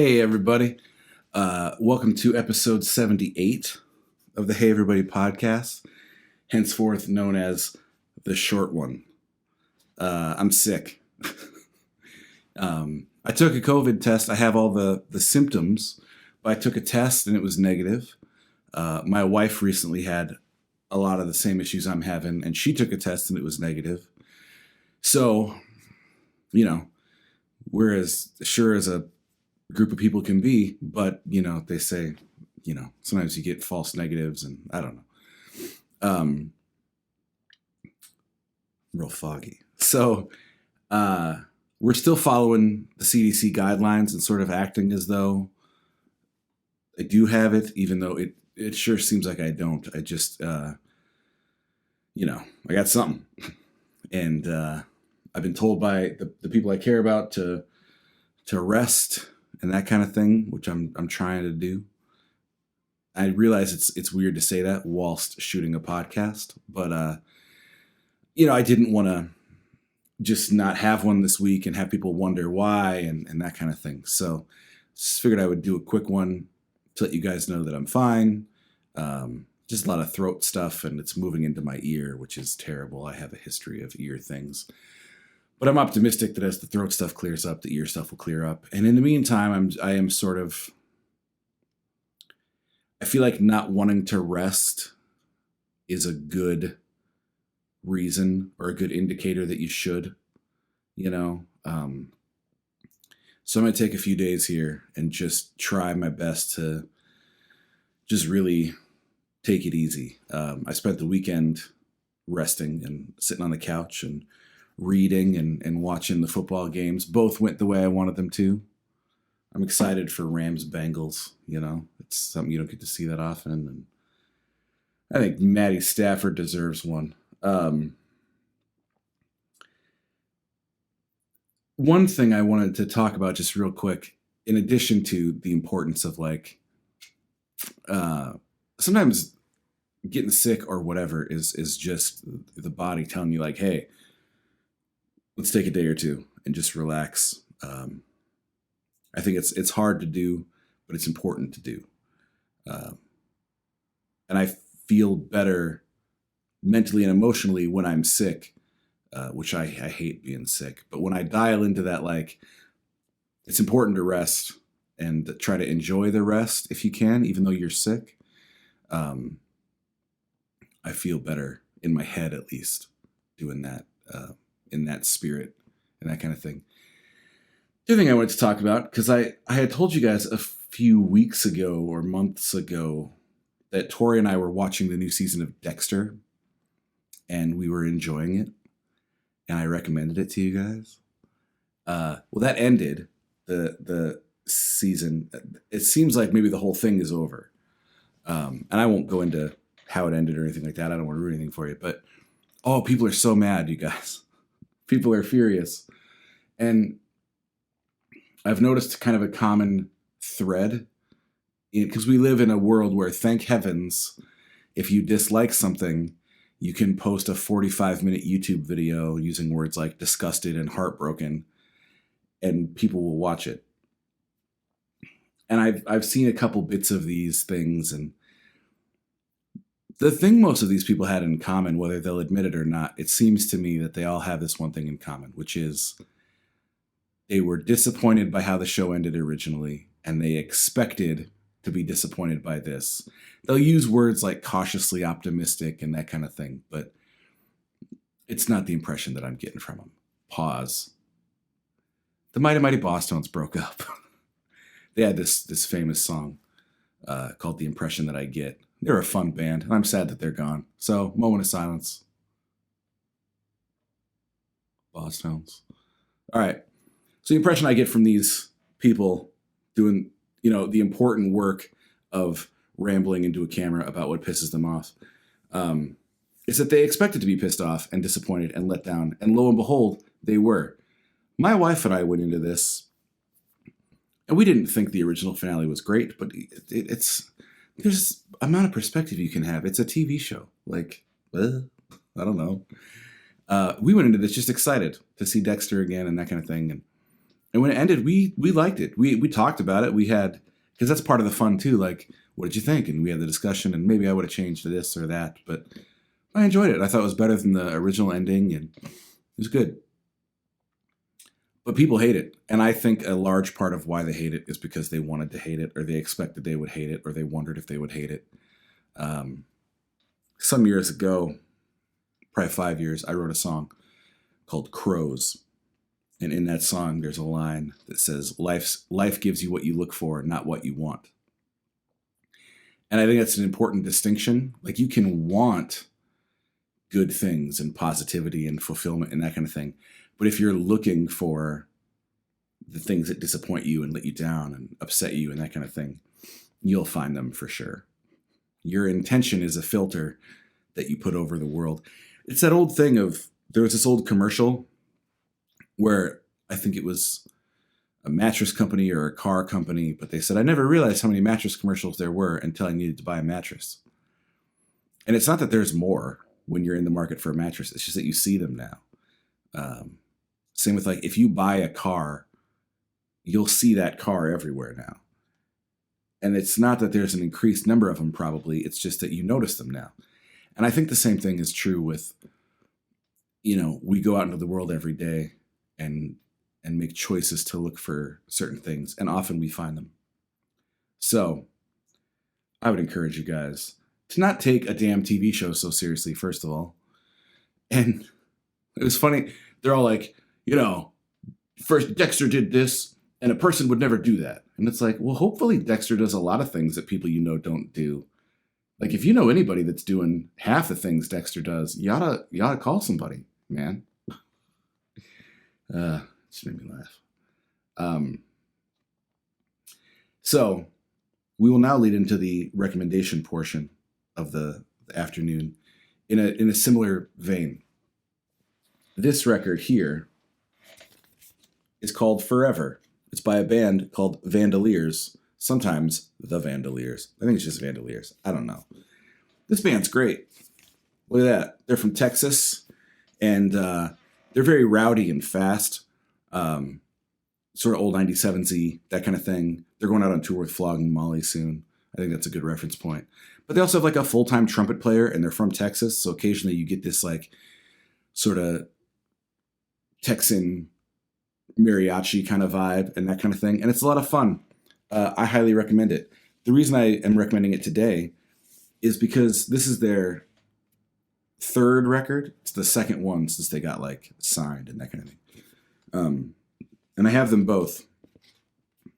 Hey, everybody. Welcome to episode 78 of the Hey Everybody podcast, henceforth known as the short one. I'm sick. I took a COVID test. I have all the symptoms, but I took a test and it was negative. My wife recently had a lot of the same issues I'm having, and she took a test and it was negative. So, we're as sure as a group of people can be, but they say, sometimes you get false negatives, and I don't know. Real foggy. So we're still following the CDC guidelines and sort of acting as though I do have it, even though it sure seems like I don't. I just I got something. And I've been told by the people I care about to rest and that kind of thing, which I'm trying to do. I realize it's weird to say that whilst shooting a podcast, but I didn't want to just not have one this week and have people wonder why and that kind of thing. So just figured I would do a quick one to let you guys know that I'm fine. Just a lot of throat stuff, and it's moving into my ear, which is terrible. I have a history of ear things. But I'm optimistic that as the throat stuff clears up, the ear stuff will clear up. And in the meantime, I feel like not wanting to rest is a good reason or a good indicator that you should, So I'm going to take a few days here and just try my best to just really take it easy. I spent the weekend resting and sitting on the couch and reading and watching the football games. Both went the way I wanted them to. I'm excited for Rams Bengals. It's something you don't get to see that often. And I think Matty Stafford deserves one. One thing I wanted to talk about just real quick, in addition to the importance of sometimes getting sick or whatever is just the body telling you hey, let's take a day or two and just relax. I think it's hard to do, but it's important to do. And I feel better mentally and emotionally when I'm sick, which I hate being sick. But when I dial into that, it's important to rest and try to enjoy the rest if you can, even though you're sick. I feel better in my head, at least, doing that, in that spirit and that kind of thing. The other thing I wanted to talk about, because I had told you guys a few weeks ago or months ago that Tori and I were watching the new season of Dexter, and we were enjoying it, and I recommended it to you guys. Well, that ended, the season. It seems like maybe the whole thing is over. And I won't go into how it ended or anything like that. I don't want to ruin anything for you. But, people are so mad, you guys. People are furious. And I've noticed kind of a common thread, because we live in a world where, thank heavens, if you dislike something, you can post a 45-minute YouTube video using words like disgusted and heartbroken, and people will watch it. And I've seen a couple bits of these things, and the thing most of these people had in common, whether they'll admit it or not, it seems to me that they all have this one thing in common, which is they were disappointed by how the show ended originally, and they expected to be disappointed by this. They'll use words like cautiously optimistic and that kind of thing, but it's not the impression that I'm getting from them. Pause. The Mighty Mighty Bosstones broke up. They had this famous song called The Impression That I Get. They're a fun band, and I'm sad that they're gone. So, moment of silence. Bosstones. All right. So the impression I get from these people doing, the important work of rambling into a camera about what pisses them off, is that they expected to be pissed off and disappointed and let down. And lo and behold, they were. My wife and I went into this, and we didn't think the original finale was great, but there's amount of perspective you can have. It's a TV show. I don't know. We went into this just excited to see Dexter again and that kind of thing. And when it ended, we liked it. We talked about it. We had, because that's part of the fun too. Like, what did you think? And we had the discussion, and maybe I would have changed this or that, but I enjoyed it. I thought it was better than the original ending, and it was good. But people hate it. And I think a large part of why they hate it is because they wanted to hate it, or they expected they would hate it, or they wondered if they would hate it. Some years ago, probably 5 years, I wrote a song called Crows. And in that song, there's a line that says, life gives you what you look for, not what you want. And I think that's an important distinction. Like, you can want good things and positivity and fulfillment and that kind of thing. But if you're looking for the things that disappoint you and let you down and upset you and that kind of thing, you'll find them for sure. Your intention is a filter that you put over the world. It's that old thing of, there was this old commercial where I think it was a mattress company or a car company, but they said, I never realized how many mattress commercials there were until I needed to buy a mattress. And it's not that there's more when you're in the market for a mattress. It's just that you see them now. Same with, like, if you buy a car, you'll see that car everywhere now. And it's not that there's an increased number of them, probably. It's just that you notice them now. And I think the same thing is true with, we go out into the world every day and make choices to look for certain things. And often we find them. So I would encourage you guys to not take a damn TV show so seriously, first of all. And it was funny. They're all like, first Dexter did this, and a person would never do that. And it's like, well, hopefully Dexter does a lot of things that people don't do. Like, if you know anybody that's doing half the things Dexter does, you ought to call somebody, man. Just made me laugh. So we will now lead into the recommendation portion of the afternoon in a similar vein. This record here is called Forever. It's by a band called Vandaliers. Sometimes the Vandaliers. I think it's just Vandaliers. I don't know. This band's great. Look at that. They're from Texas, and they're very rowdy and fast. Sort of old 97Z, that kind of thing. They're going out on tour with Flogging Molly soon. I think that's a good reference point. But they also have like a full-time trumpet player, and they're from Texas, so occasionally you get this like sort of Texan mariachi kind of vibe and that kind of thing. And it's a lot of fun. I highly recommend it. The reason I am recommending it today is because this is their third record. It's the second one since they got like signed and that kind of thing. And I have them both.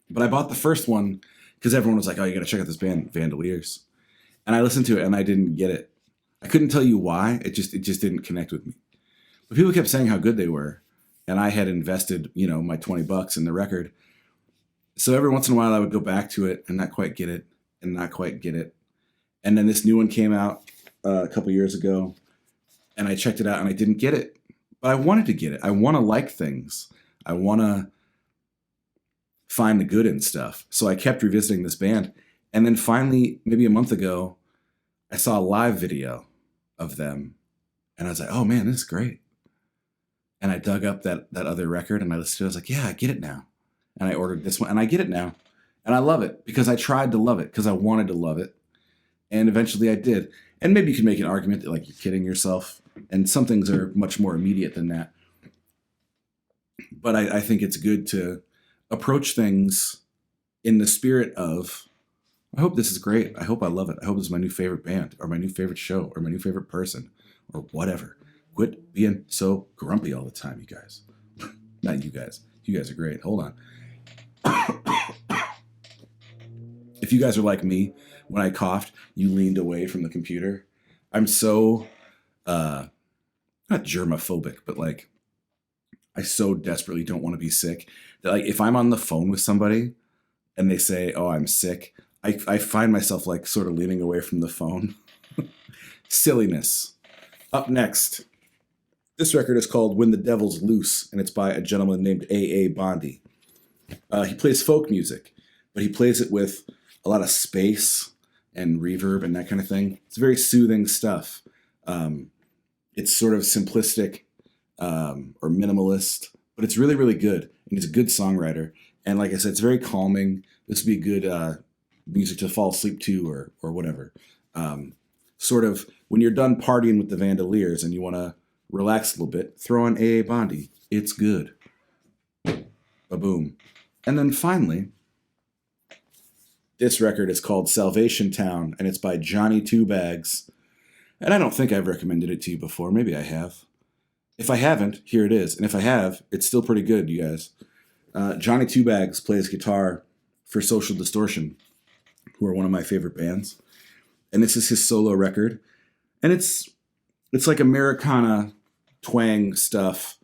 But I bought the first one because everyone was like, oh, you got to check out this band, Vandaliers. And I listened to it and I didn't get it. I couldn't tell you why. It just didn't connect with me. But people kept saying how good they were. And I had invested, my $20 in the record. So every once in a while I would go back to it and not quite get it and not quite get it. And then this new one came out a couple years ago and I checked it out and I didn't get it. But I wanted to get it. I want to like things. I want to find the good in stuff. So I kept revisiting this band. And then finally, maybe a month ago, I saw a live video of them. And I was like, oh man, this is great. And I dug up that other record and I listened to it. I was like, yeah, I get it now. And I ordered this one and I get it now. And I love it because I tried to love it because I wanted to love it. And eventually I did. And maybe you can make an argument that like you're kidding yourself. And some things are much more immediate than that. But I think it's good to approach things in the spirit of, I hope this is great. I hope I love it. I hope this is my new favorite band or my new favorite show or my new favorite person or whatever. Quit being so grumpy all the time, you guys. Not you guys. You guys are great. Hold on. If you guys are like me, when I coughed, you leaned away from the computer. I'm so, not germophobic, but like, I so desperately don't want to be sick that like, if I'm on the phone with somebody and they say, oh, I'm sick, I find myself like sort of leaning away from the phone. Silliness. Up next. This record is called When the Devil's Loose, and it's by a gentleman named A.A. Bondi. He plays folk music, but he plays it with a lot of space and reverb and that kind of thing. It's very soothing stuff. It's sort of simplistic or minimalist, but it's really, really good. And he's a good songwriter. And like I said, it's very calming. This would be good music to fall asleep to or whatever. Sort of when you're done partying with the Vandaliers and you want to relax a little bit, throw on A.A. Bondi. It's good. Ba-boom. And then finally, this record is called Salvation Town, and it's by Johnny Two Bags. And I don't think I've recommended it to you before. Maybe I have. If I haven't, here it is. And if I have, it's still pretty good, you guys. Johnny Two Bags plays guitar for Social Distortion, who are one of my favorite bands. And this is his solo record. And it's like Americana twang stuff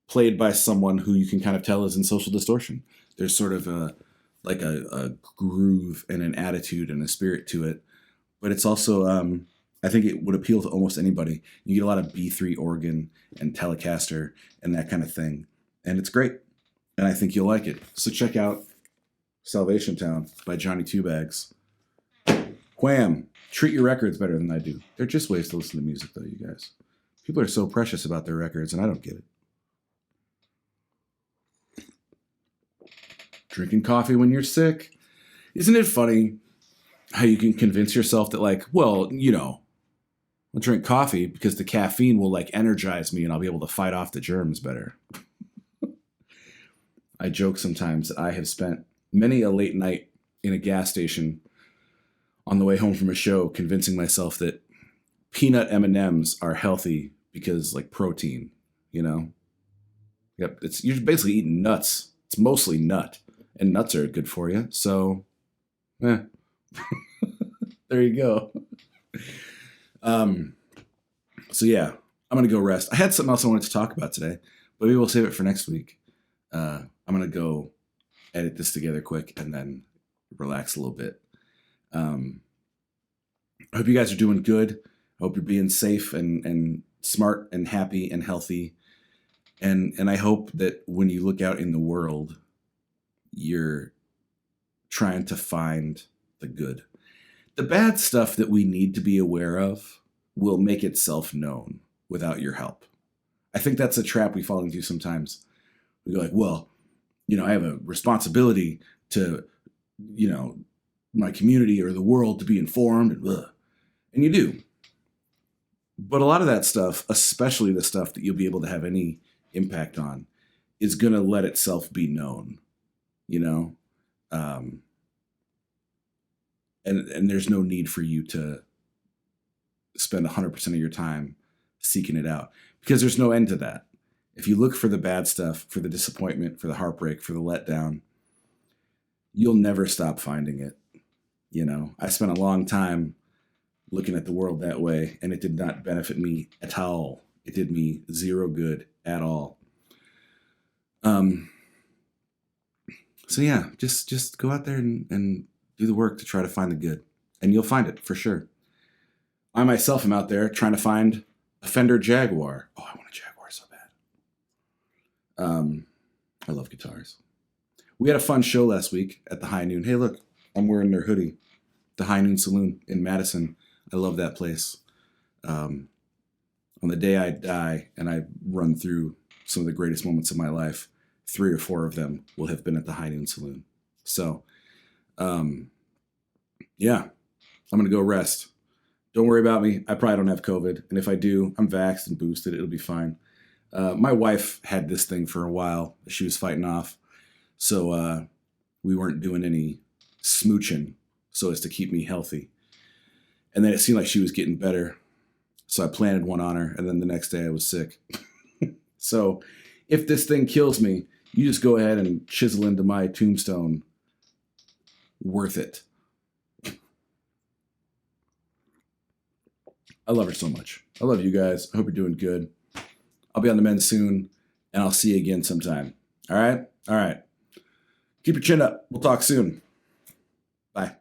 played by someone who you can kind of tell is in Social Distortion. There's sort of a groove and an attitude and a spirit to it. But it's also, I think it would appeal to almost anybody. You get a lot of B3 organ and Telecaster and that kind of thing. And it's great. And I think you'll like it. So check out Salvation Town by Johnny Two Bags. Wham! Treat your records better than I do. They're just ways to listen to music, though, you guys. People are so precious about their records, and I don't get it. Drinking coffee when you're sick. Isn't it funny how you can convince yourself that, like, well, I'll drink coffee because the caffeine will, like, energize me and I'll be able to fight off the germs better. I joke sometimes that I have spent many a late night in a gas station on the way home from a show convincing myself that peanut M&Ms are healthy because, like, protein, Yep, you're basically eating nuts. It's mostly nut. And nuts are good for you. So, there you go. So yeah, I'm going to go rest. I had something else I wanted to talk about today, but maybe we'll save it for next week. I'm going to go edit this together quick and then relax a little bit. I hope you guys are doing good. I hope you're being safe and smart and happy and healthy. And I hope that when you look out in the world, you're trying to find the good. The bad stuff that we need to be aware of will make itself known without your help. I think that's a trap we fall into sometimes. We go like, well, I have a responsibility to, my community or the world to be informed. And you do. But a lot of that stuff, especially the stuff that you'll be able to have any impact on, is going to let itself be known. And there's no need for you to spend 100% of your time seeking it out because there's no end to that. If you look for the bad stuff, for the disappointment, for the heartbreak, for the letdown, you'll never stop finding it. I spent a long time looking at the world that way, and it did not benefit me at all. It did me zero good at all. So yeah, just go out there and do the work to try to find the good, and you'll find it for sure. I myself am out there trying to find a Fender Jaguar. Oh, I want a Jaguar so bad. I love guitars. We had a fun show last week at the High Noon. Hey, look, I'm wearing their hoodie. The High Noon Saloon in Madison. I love that place. On the day I die and I run through some of the greatest moments of my life, 3 or 4 of them will have been at the High Noon Saloon. So, yeah, I'm going to go rest. Don't worry about me. I probably don't have COVID. And if I do, I'm vaxxed and boosted. It'll be fine. My wife had this thing for a while that she was fighting off. So we weren't doing any smooching so as to keep me healthy. And then it seemed like she was getting better. So I planted one on her. And then the next day I was sick. So if this thing kills me, you just go ahead and chisel into my tombstone. Worth it. I love her so much. I love you guys. I hope you're doing good. I'll be on the mend soon, and I'll see you again sometime. All right? All right. Keep your chin up. We'll talk soon. Bye.